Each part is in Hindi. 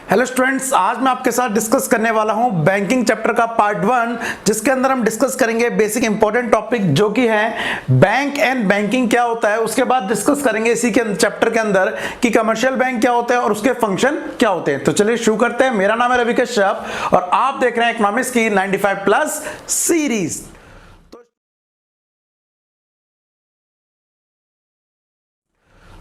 हेलो स्टूडेंट्स, आज मैं आपके साथ डिस्कस करने वाला हूं बैंकिंग चैप्टर का पार्ट 1, जिसके अंदर हम डिस्कस करेंगे बेसिक इंपॉर्टेंट टॉपिक जो कि है बैंक एंड बैंकिंग क्या होता है। उसके बाद डिस्कस करेंगे इसी के चैप्टर के अंदर कि कमर्शियल बैंक क्या होता है और उसके फंक्शन क्या होते हैं। तो चलिए शुरू करते हैं। मेरा नाम है रवि कश्यप और आप देख रहे हैं इकोनॉमिक्स की 95 प्लस सीरीज।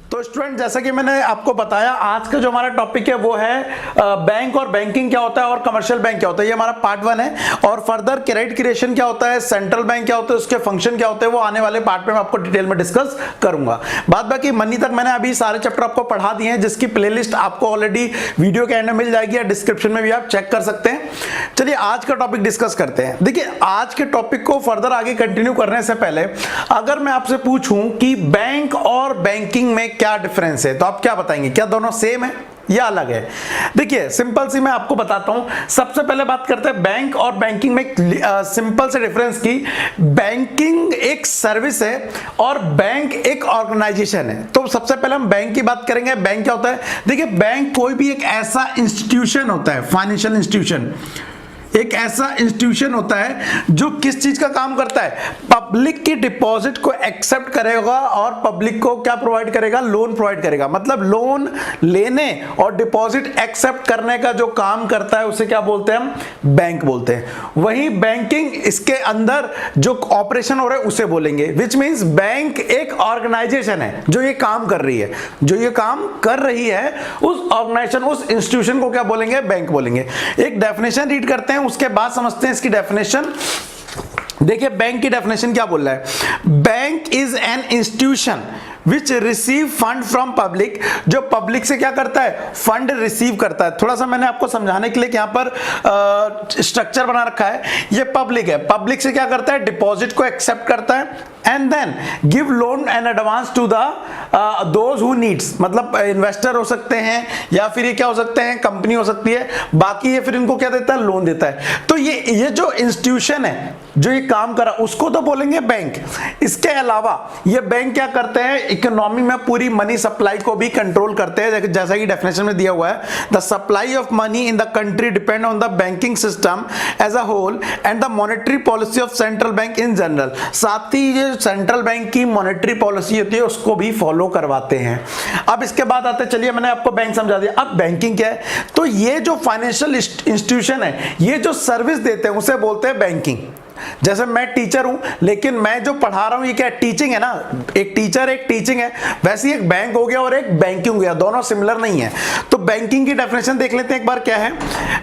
तो स्टूडेंट, जैसा कि मैंने आपको बताया, आज का जो हमारा टॉपिक है वो है बैंक और बैंकिंग क्या होता है और कमर्शियल बैंक क्या होता है। ये हमारा पार्ट 1 है और फर्दर क्रेडिट क्रिएशन क्या होता है, सेंट्रल बैंक क्या होता है, उसके फंक्शन क्या होते हैं, वो आने वाले पार्ट में मैं आपको डिटेल में डिस्कस करूंगा। बाद बाकी मनी तक मैंने अभी सारे चैप्टर आपको पढ़ा दिए हैं, जिसकी प्लेलिस्ट आपको ऑलरेडी वीडियो के एंड में मिल जाएगी या डिस्क्रिप्शन में भी आप चेक कर सकते हैं। चलिए आज का टॉपिक डिस्कस करते हैं। देखिए, आज के टॉपिक को फर्दर आगे कंटिन्यू करने से पहले अगर मैं आपसे पूछूं कि बैंक और बैंकिंग में क्या डिफरेंस है, तो आप क्या बताएंगे? क्या दोनों सेम है या अलग है? देखिए, सिंपल सी मैं आपको बताता हूं। सबसे पहले बात करते हैं बैंक और बैंकिंग में सिंपल से डिफरेंस की। बैंकिंग एक सर्विस है और बैंक एक ऑर्गेनाइजेशन है। तो सबसे पहले हम बैंक की बात करेंगे। बैंक क्या होता है? देखिए, बैंक कोई भी एक ऐसा इंस्टीट्यूशन होता है, फाइनेंशियल इंस्टीट्यूशन, एक ऐसा इंस्टीट्यूशन होता है जो किस चीज का काम करता है? पब्लिक की डिपॉजिट को एक्सेप्ट करेगा और पब्लिक को क्या प्रोवाइड करेगा? लोन प्रोवाइड करेगा। मतलब लोन लेने और डिपॉजिट एक्सेप्ट करने का जो काम करता है उसे क्या बोलते हैं? हम बैंक बोलते हैं। वहीं बैंकिंग, इसके अंदर जो ऑपरेशन हो रहा है उसे बोलेंगे, विच मींस बैंक एक ऑर्गेनाइजेशन है जो ये काम कर रही है। जो ये काम कर रही है उस ऑर्गेनाइजेशन, उस इंस्टीट्यूशन को क्या बोलेंगे? बैंक बोलेंगे। एक डेफिनेशन रीड करते हैं, उसके बाद समझते हैं इसकी डेफिनेशन। देखिए, बैंक की डेफिनेशन क्या बोल रहा है? Bank is an institution which receive fund from public. जो पब्लिक से क्या करता है? फंड रिसीव करता है। थोड़ा सा मैंने आपको समझाने के लिए यहाँ पर स्ट्रक्चर बना रखा है। ये पब्लिक है, पब्लिक से क्या करता है? डिपॉजिट को एक्सेप्ट करता है and then give loan and advance to the those who needs. मतलब इन्वेस्टर हो सकते हैं या फिर ये क्या हो सकते हैं? कंपनी हो सकती है। बाकी ये फिर इनको क्या देता है? लोन देता है। तो ये जो इंस्टीट्यूशन है जो ये काम कर रहा है उसको तो बोलेंगे बैंक। इसके अलावा ये बैंक क्या करते हैं? इकोनॉमी में पूरी मनी सप्लाई को भी कंट्रोल करते हैं। जैसा कि डेफिनेशन में दिया हुआ है, the supply of money in the country depend on the banking system as a whole and the monetary policy of central bank in general. साथ ही ये सेंट्रल बैंक की मॉनेटरी पॉलिसी होती है उसको भी फॉलो करवाते हैं। अब इसके बाद आते, चलिए मैंने आपको बैंक समझा दिया। अब बैंकिंग क्या है? तो ये जो फाइनेंशियल इंस्टीट्यूशन है, ये जो सर्विस देते हैं उसे बोलते हैं बैंकिंग। जैसे मैं टीचर हूं, लेकिन मैं जो पढ़ा रहा हूं ये क्या? टीचिंग है ना। एक टीचर एक टीचिंग है, वैसे ही एक बैंक हो गया और एक बैंकिंग हो गया, दोनों सिमिलर नहीं है। तो बैंकिंग की डेफिनेशन देख लेते हैं एक बार क्या है।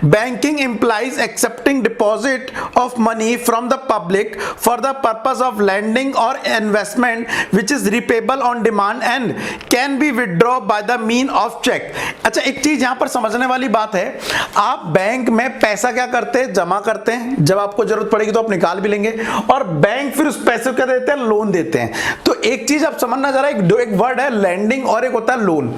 Banking employees accepting deposit of money from the public for the purpose of lending और investment which is repayable on demand and can be withdraw by the mean of cheque. अच्छा, एक चीज यहां पर समझने वाली बात है, आप बैंक में पैसा क्या करते हैं? जमा करते हैं। जब आपको जरूरत पड़ेगी तो आप निकाल भी लेंगे और बैंक फिर उस पैसे को क्या देते हैं? लोन देते हैं। तो एक चीज आप समझना जरा, एक वर्ड है लैंडिंग और एक होता है लोन।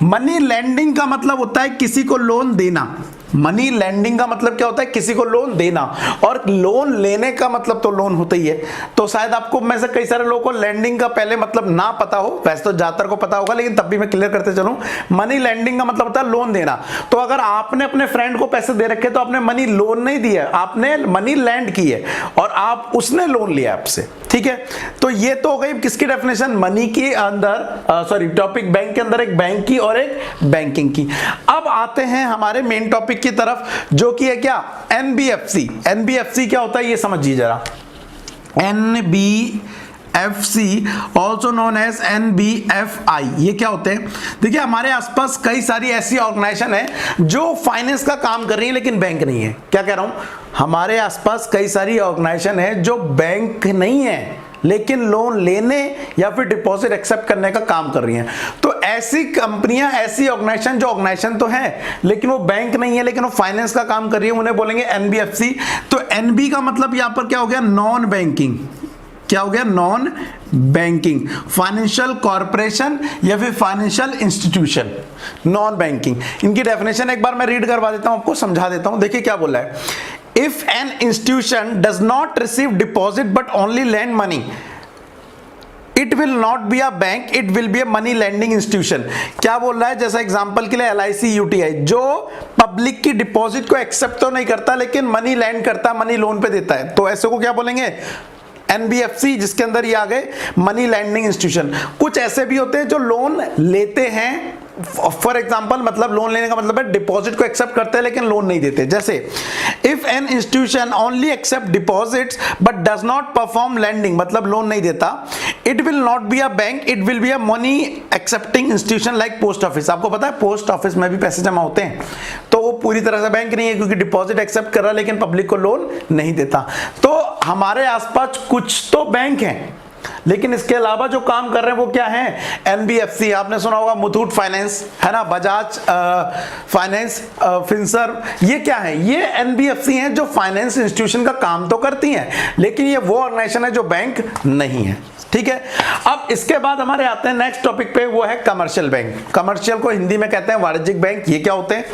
मनी लैंडिंग का मतलब होता है किसी को लोन देना। मनी लैंडिंग का मतलब क्या होता है? किसी को लोन देना। और लोन लेने का मतलब तो लोन होता ही है। तो शायद आपको में से कई सारे लोगों को लैंडिंग का पहले मतलब ना पता हो, वैसे तो ज्यादातर को पता होगा, लेकिन तब भी मैं क्लियर करते चलूं। मनी लैंडिंग का मतलब होता है लोन देना। तो अगर आपने अपने फ्रेंड को पैसे दे रखे तो आपने मनी लोन नहीं दिया, आपने मनी लैंड की है और आप उसने लोन लिया आपसे। ठीक है, तो ये तो हो गई किसकी डेफिनेशन? मनी के अंदर, सॉरी टॉपिक बैंक के अंदर एक बैंक की और एक बैंकिंग की। अब आते हैं हमारे मेन टॉपिक की तरफ, जो कि है क्या? एनबीएफसी। एनबीएफसी क्या होता है ये समझिए जरा। एनबीएफसी ऑल्सो नोन एज एनबीएफआई, ये क्या होते हैं? देखिए, हमारे आसपास कई सारी ऐसी ऑर्गेनाइजेशन है जो फाइनेंस का काम कर रही है लेकिन बैंक नहीं है। क्या कह रहा हूं? हमारे आसपास कई सारी ऑर्गेनाइजेशन है जो बैंक नहीं है लेकिन लोन लेने या फिर डिपॉजिट एक्सेप्ट करने का काम कर रही हैं। तो ऐसी कंपनियां, ऐसी ऑर्गेनाइजेशन जो ऑर्गेनाइजेशन तो है लेकिन वो बैंक नहीं है लेकिन वो फाइनेंस का काम कर रही है, उन्हें बोलेंगे एनबीएफसी। तो एनबी का मतलब यहां पर क्या हो गया? Non banking. क्या हो गया? Non banking. फाइनेंशियल कॉर्पोरेशन या फिर फाइनेंशियल इंस्टीट्यूशन, नॉन बैंकिंग। इनकी डेफिनेशन एक बार मैं रीड करवा देता हूं, आपको समझा देता हूं। देखिए क्या बोला है। If an institution does not receive deposit but only lend money, it will not be a bank, it will be a money lending institution. क्या बोल रहा है? जैसा एग्जांपल के लिए LIC UTI जो पब्लिक की डिपॉजिट को एक्सेप्ट तो नहीं करता लेकिन मनी लैंड करता है, मनी लोन पे देता है, तो ऐसे को क्या बोलेंगे? एनबीएफसी, जिसके अंदर ये आ गए मनी लैंडिंग इंस्टीट्यूशन। कुछ ऐसे भी होते हैं जो लोन लेते हैं, फॉर एग्जाम्पल, मतलब लोन लेने का मतलब है डिपॉजिट को एक्सेप्ट करते हैं लेकिन लोन नहीं देते। जैसे if an institution only accept deposits but does not perform lending, मतलब लोन नहीं देता, it will not be a bank, it will be a money accepting institution like post office. आपको पता है पोस्ट ऑफिस में भी पैसे जमा होते हैं, तो वो पूरी तरह से बैंक नहीं है क्योंकि डिपॉजिट एक्सेप्ट कर रहा है लेकिन पब्लिक को लोन नहीं देता। तो हमारे आसपास कुछ तो बैंक हैं लेकिन इसके अलावा जो काम कर रहे हैं वो क्या है? एनबीएफसी, आपने सुना होगा मुथूट फाइनेंस, है ना, बजाज फाइनेंस, फिनसर्व, ये क्या है? ये एनबीएफसी हैं जो फाइनेंस इंस्टीट्यूशन का काम तो करती हैं लेकिन ये वो ऑर्गेनाइजेशन है जो बैंक नहीं है। ठीक है, अब इसके बाद हमारे आते हैं नेक्स्ट टॉपिक पे, वो है कमर्शियल बैंक। कमर्शियल को हिंदी में कहते हैं वाणिज्यिक बैंक। ये क्या होते हैं?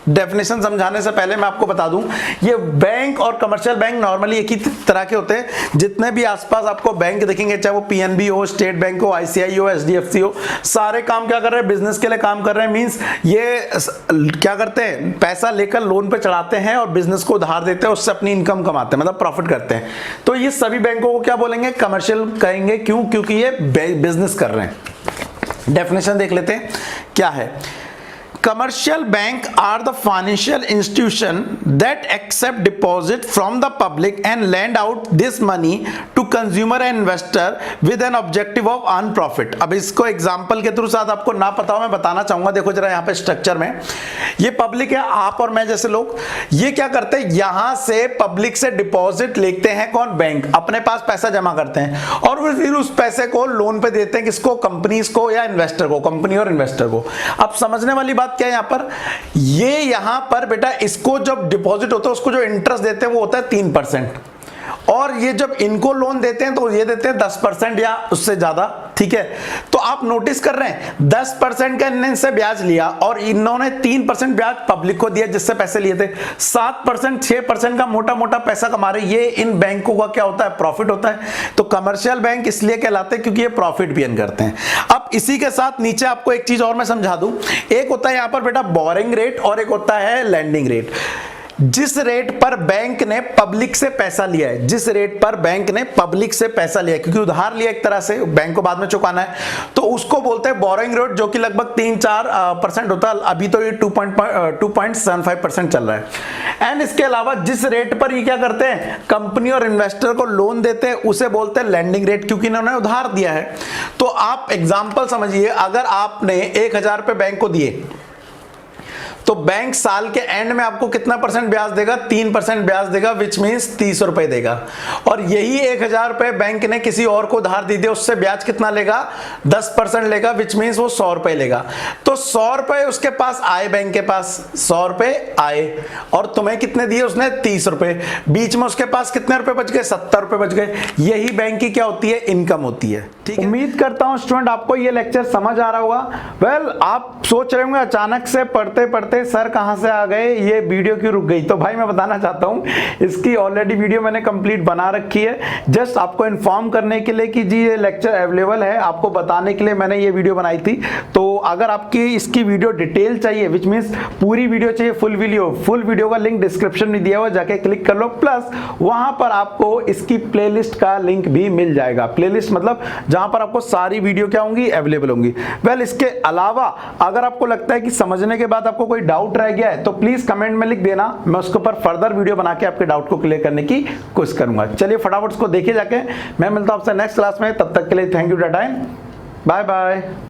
डेफिनेशन समझाने से पहले मैं आपको बता दूं, ये बैंक और कमर्शियल बैंक नॉर्मली एक ही तरह के होते हैं। जितने भी आसपास आपको बैंक दिखेंगे, चाहे वो पीएनबी हो, स्टेट बैंक हो, आईसीआई हो, एचडीएफसी हो, सारे काम क्या कर रहे हैं? बिजनेस के लिए काम कर रहे हैं। मींस ये क्या करते हैं? पैसा लेकर लोन पे चढ़ाते हैं और बिजनेस को उधार देते हैं, उससे अपनी इनकम कमाते हैं, मतलब प्रॉफिट करते हैं। तो ये सभी बैंकों को क्या बोलेंगे? कमर्शियल कहेंगे। क्यों? क्योंकि ये बिजनेस कर रहे हैं। डेफिनेशन देख लेते हैं क्या है। Commercial bank are the financial institution that accept deposit from the public and lend out this money to consumer and investor with an objective of earn profit। अब इसको एग्जांपल के थ्रू साथ आपको ना पता हो मैं बताना चाहूंगा। देखो जरा यहाँ पे स्ट्रक्चर में, ये पब्लिक है, आप और मैं जैसे लोग, ये क्या करते हैं? यहां से पब्लिक से डिपॉजिट लेते हैं। कौन? बैंक। अपने पास पैसा जमा करते हैं और फिर उस पैसे को लोन पे देते हैं। किसको? कंपनीज को या इन्वेस्टर को, कंपनी और इन्वेस्टर को। अब समझने वाली बात क्या है यहां पर? ये यहां पर बेटा इसको जब डिपॉजिट होता है उसको जो इंटरेस्ट देते हैं वो होता है 3%, और ये जब इनको लोन देते हैं तो ये देते हैं 10% या उससे ज्यादा। ठीक है, तो आप नोटिस कर रहे हैं 10% का इनसे ब्याज लिया और इन्होंने 3% ब्याज पब्लिक को दिया जिससे पैसे लिए थे। 7% 6% का मोटा मोटा पैसा कमा रहे। ये इन बैंकों का क्या होता है? प्रॉफिट होता है। तो कमर्शियल बैंक इसलिए कहलाते हैं क्योंकि ये प्रॉफिट भी अर्न करते हैं। अब इसी के साथ नीचे आपको एक चीज और मैं समझा दूं। एक होता है यहां पर बेटा बोरिंग रेट और एक होता है लैंडिंग रेट। जिस रेट पर बैंक ने पब्लिक से पैसा लिया है, जिस रेट पर बैंक ने पब्लिक से पैसा लिया है, क्योंकि उधार लिया एक तरह से, बैंक को बाद में चुकाना है, तो उसको बोलते हैं बोरिंग रेट, जो कि लगभग 3-4% होता है। अभी तो ये 2.75% चल रहा है। एंड इसके अलावा जिस रेट पर ये क्या करते हैं? कंपनी और इन्वेस्टर को लोन देते हैं, उसे बोलते हैं लैंडिंग रेट, क्योंकि इन्होंने उधार दिया है। तो आप एग्जाम्पल समझिए, अगर आपने 1000 रुपए बैंक को दिए तो बैंक साल के एंड में आपको कितना परसेंट ब्याज देगा? 3% ब्याज देगा, विच मीन्स 30 रुपए देगा। और यही 1000 रुपए बैंक ने किसी और को उधार दी, उससे ब्याज कितना लेगा? 10% लेगा, विच मीन्स वो 100 रुपए लेगा। तो 100 रुपए उसके पास आए, बैंक के पास 100 रुपए आए, और तुम्हें कितने दिए उसने? 30 रुपए। बीच में उसके पास कितने रुपए बच गए? 70 रुपए बच गए। यही बैंक की क्या होती है? इनकम होती है। ठीक है, उम्मीद करता हूं स्टूडेंट आपको ये लेक्चर समझ आ रहा होगा। वेल, आप सोच रहे होंगे अचानक से पढ़ते पढ़ते सर कहां से आ गए, ये वीडियो क्यों रुक गई? तो भाई मैं बताना चाहता हूं, इसकी ऑलरेडी वीडियो मैंने कंप्लीट बना रखी है, जस्ट आपको इन्फॉर्म करने के लिए कि जी ये लेक्चर अवेलेबल है, आपको बताने के लिए मैंने ये वीडियो बनाई थी। तो अगर आपकी इसकी वीडियो डिटेल चाहिए, विच मीन्स पूरी वीडियो चाहिए, फुल वीडियो का लिंक डिस्क्रिप्शन में दिया हुआ, जाके क्लिक कर लो। प्लस वहां पर आपको इसकी प्लेलिस्ट का लिंक भी मिल जाएगा। प्लेलिस्ट मतलब जहां पर आपको सारी वीडियो क्या होंगी? अवेलेबल होंगी। वेल, इसके अलावा अगर आपको लगता है कि समझने के बाद आपको कोई डाउट रह गया है तो प्लीज कमेंट में लिख देना, मैं उसके ऊपर फर्दर वीडियो बना के आपके डाउट को क्लियर करने की कोशिश करूंगा। चलिए फटाफट उसको देखिए जाके। मैं मिलता हूं आपसे नेक्स्ट क्लास में, तब तक के लिए thank you, tata, bye bye.